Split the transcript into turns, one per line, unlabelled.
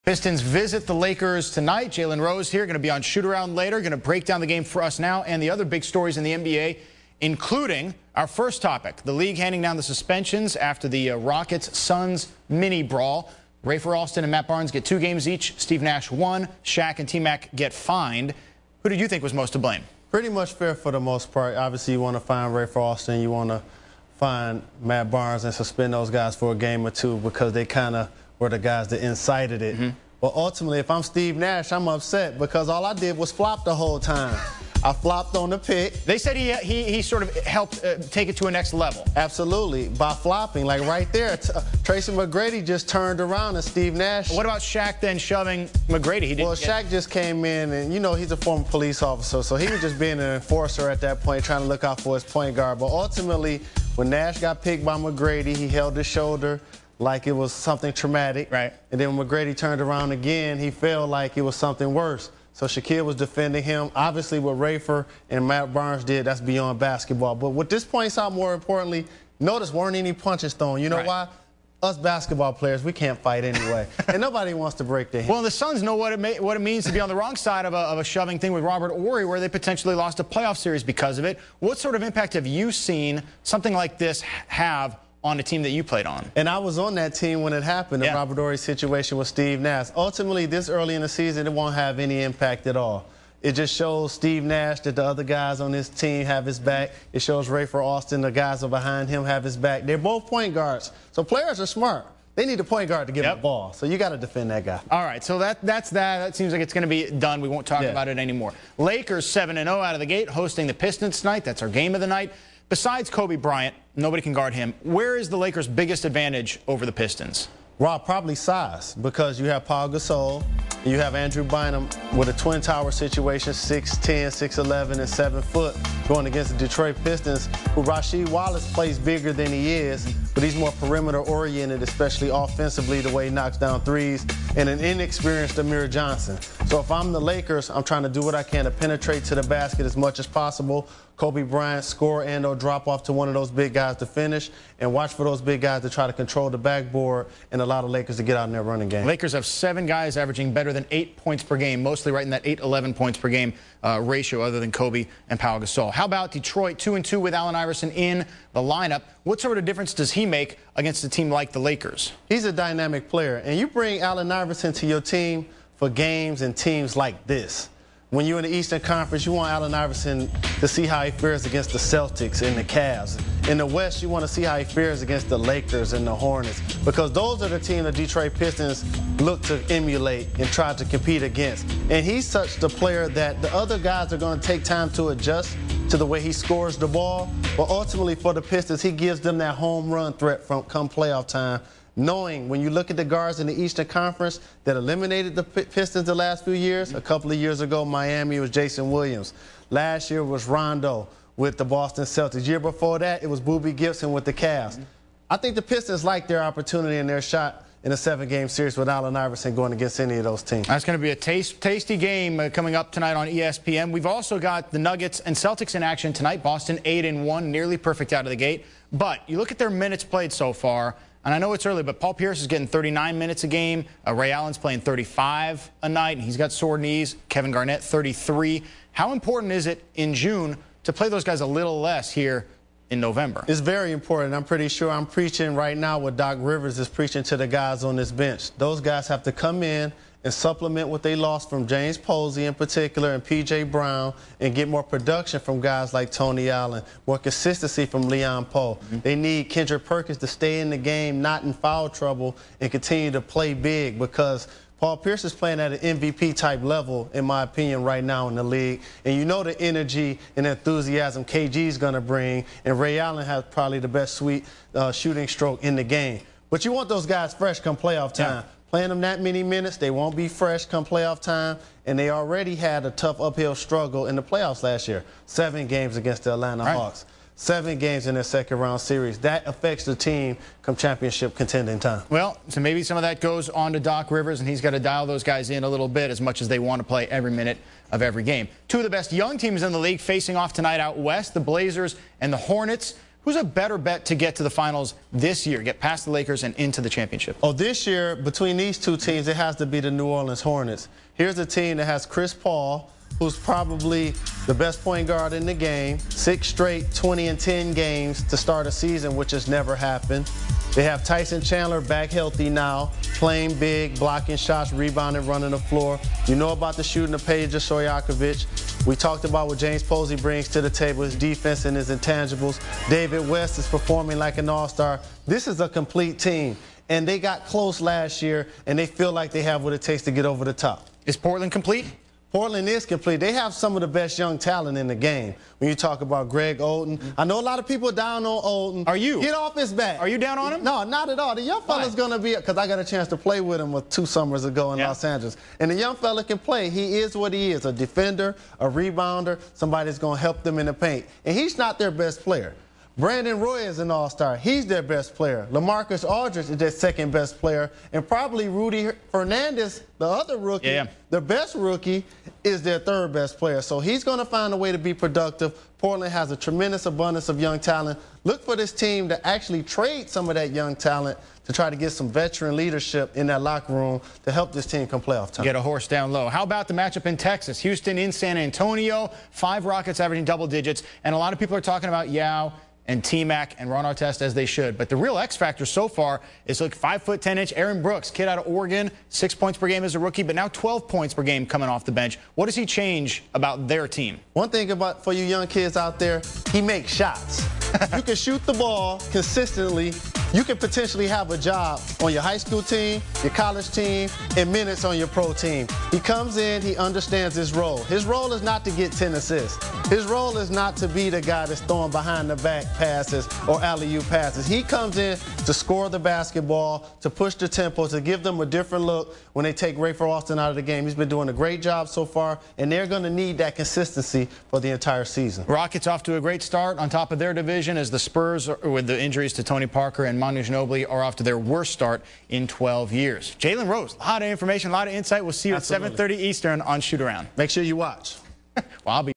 Pistons visit the Lakers tonight. Jalen Rose here, going to be on shoot-around later, going to break down the game for us now and the other big stories in the NBA, including our first topic, the league handing down the suspensions after the Rockets-Suns mini-brawl. Rafer Alston and Matt Barnes get 2 games each. Steve Nash 1. Shaq and T-Mac get fined. Who did you think was most to blame?
Pretty much fair for the most part. Obviously, you want to find Rafer Alston. You want to find Matt Barnes and suspend those guys for a game or two because they kind of were the guys that incited it. But ultimately, if I'm Steve Nash, I'm upset because all I did was flop the whole time. I flopped on the pick.
They said he sort of helped take it to a next level.
Absolutely. By flopping, like right there, Tracy McGrady just turned around and Steve Nash.
What about Shaq then shoving McGrady?
Well, Shaq just came in and, you know, he's a former police officer, so he was just being an enforcer at that point, trying to look out for his point guard. But ultimately, when Nash got picked by McGrady, he held his shoulder like it was something traumatic.
Right.
And then when McGrady turned around again, he felt like it was something worse. So Shaquille was defending him. Obviously, what Rafer and Matt Barnes did, that's beyond basketball. But what this points out, more importantly, notice weren't any punches thrown. You know why? Us basketball players, we can't fight anyway. And nobody wants to break their hand.
Well, the Suns know what it means to be on the wrong side of a shoving thing with Robert Horry, where they potentially lost a playoff series because of it. What sort of impact have you seen something like this have on the team that you played on?
And I was on that team when it happened, the Robert Horry situation with Steve Nash. Ultimately, this early in the season, it won't have any impact at all. It just shows Steve Nash that the other guys on this team have his back. It shows Rafer Alston, the guys are behind him, have his back. They're both point guards, so players are smart. They need a point guard to give them the ball, so you got to defend that guy.
All right, so that's that. That seems like it's going to be done. We won't talk about it anymore. Lakers 7-0 out of the gate, hosting the Pistons tonight. That's our game of the night. Besides Kobe Bryant, nobody can guard him. Where is the Lakers' biggest advantage over the Pistons?
Rob, probably size, because you have Paul Gasol, and you have Andrew Bynum with a twin tower situation, 6'10", 6'11", and 7 foot, going against the Detroit Pistons, who Rasheed Wallace plays bigger than he is, but he's more perimeter oriented, especially offensively, the way he knocks down threes, and an inexperienced Amir Johnson. So if I'm the Lakers, I'm trying to do what I can to penetrate to the basket as much as possible. Kobe Bryant score and/or drop off to one of those big guys to finish, and watch for those big guys to try to control the backboard and allow the Lakers to get out in their running game.
Lakers have 7 guys averaging better than 8 points per game, mostly right in that 8-11 points per game ratio, other than Kobe and Pau Gasol. How about Detroit 2-2 with Allen Iverson in the lineup? What sort of difference does he make against a team like the Lakers?
He's a dynamic player, and you bring Allen Iverson to your team for games and teams like this. When you're in the Eastern Conference, you want Allen Iverson to see how he fares against the Celtics and the Cavs. In the West, you want to see how he fares against the Lakers and the Hornets, because those are the teams the Detroit Pistons look to emulate and try to compete against. And he's such the player that the other guys are going to take time to adjust to the way he scores the ball. But ultimately, for the Pistons, he gives them that home run threat from come playoff time, knowing when you look at the guards in the Eastern Conference that eliminated the Pistons the last few years. A couple of years ago, Miami was Jason Williams. Last year was Rondo with the Boston Celtics. Year before that, it was Boobie Gibson with the Cavs. I think the Pistons like their opportunity and their shot in a 7-game series with Allen Iverson going against any of those teams.
That's going to be a tasty game coming up tonight on ESPN. We've also got the Nuggets and Celtics in action tonight. Boston 8-1, nearly perfect out of the gate. But you look at their minutes played so far, and I know it's early, but Paul Pierce is getting 39 minutes a game. Ray Allen's playing 35 a night, and he's got sore knees. Kevin Garnett, 33. How important is it in June to play those guys a little less here in November?
It's very important. I'm pretty sure I'm preaching right now what Doc Rivers is preaching to the guys on this bench. Those guys have to come in and supplement what they lost from James Posey in particular and P.J. Brown, and get more production from guys like Tony Allen, more consistency from Leon Powe. They need Kendrick Perkins to stay in the game, not in foul trouble, and continue to play big, because Paul Pierce is playing at an MVP-type level, in my opinion, right now in the league. And you know the energy and enthusiasm KG is going to bring, and Ray Allen has probably the best shooting stroke in the game. But you want those guys fresh come playoff time. Playing them that many minutes, they won't be fresh come playoff time, and they already had a tough uphill struggle in the playoffs last year. 7 games against the Atlanta Hawks. 7 games in their second-round series. That affects the team come championship contending time.
Well, so maybe some of that goes on to Doc Rivers, and he's got to dial those guys in a little bit as much as they want to play every minute of every game. 2 of the best young teams in the league facing off tonight out west, the Blazers and the Hornets, Who's a better bet to get to the finals this year, get past the Lakers and into the championship?
Oh, this year, between these two teams, it has to be the New Orleans Hornets. Here's a team that has Chris Paul, who's probably the best point guard in the game, 6 straight 20 and 10 games to start a season, which has never happened. They have Tyson Chandler back healthy now, playing big, blocking shots, rebounding, running the floor. You know about the shooting of Peja Stojakovic. We talked about what James Posey brings to the table, his defense and his intangibles. David West is performing like an all-star. This is a complete team. And they got close last year, and they feel like they have what it takes to get over the top.
Is Portland complete?
Portland is complete. They have some of the best young talent in the game. When you talk about Greg Oden, I know a lot of people down on Oden.
Are you?
Get off his back.
Are you down on him?
No, not at all. The young fella's going to be, because I got a chance to play with him 2 summers ago in Los Angeles. And the young fella can play. He is what he is, a defender, a rebounder, somebody that's going to help them in the paint. And he's not their best player. Brandon Roy is an all-star. He's their best player. LaMarcus Aldridge is their second best player. And probably Rudy Fernandez, the other rookie, the best rookie, is their third best player. So he's going to find a way to be productive. Portland has a tremendous abundance of young talent. Look for this team to actually trade some of that young talent to try to get some veteran leadership in that locker room to help this team come playoff time.
Get a horse down low. How about the matchup in Texas? Houston in San Antonio, 5 Rockets averaging double digits. And a lot of people are talking about Yao and T-Mac and Ron Artest, as they should. But the real X factor so far is like 5'10" Aaron Brooks, kid out of Oregon, 6 points per game as a rookie, but now 12 points per game coming off the bench. What does he change about their team?
One thing about for you young kids out there, he makes shots. You can shoot the ball consistently. You can potentially have a job on your high school team, your college team, and minutes on your pro team. He comes in, he understands his role. His role is not to get 10 assists. His role is not to be the guy that's throwing behind the back passes or alley-oop passes. He comes in to score the basketball, to push the tempo, to give them a different look when they take Rafer Alston out of the game. He's been doing a great job so far, and they're going to need that consistency for the entire season.
Rockets off to a great start on top of their division as the Spurs, with the injuries to Tony Parker and Manu Ginobili, are off to their worst start in 12 years. Jalen Rose, a lot of information, a lot of insight. We'll see you at 7:30 Eastern on Shoot Around.
Make sure you watch.
Well, I'll be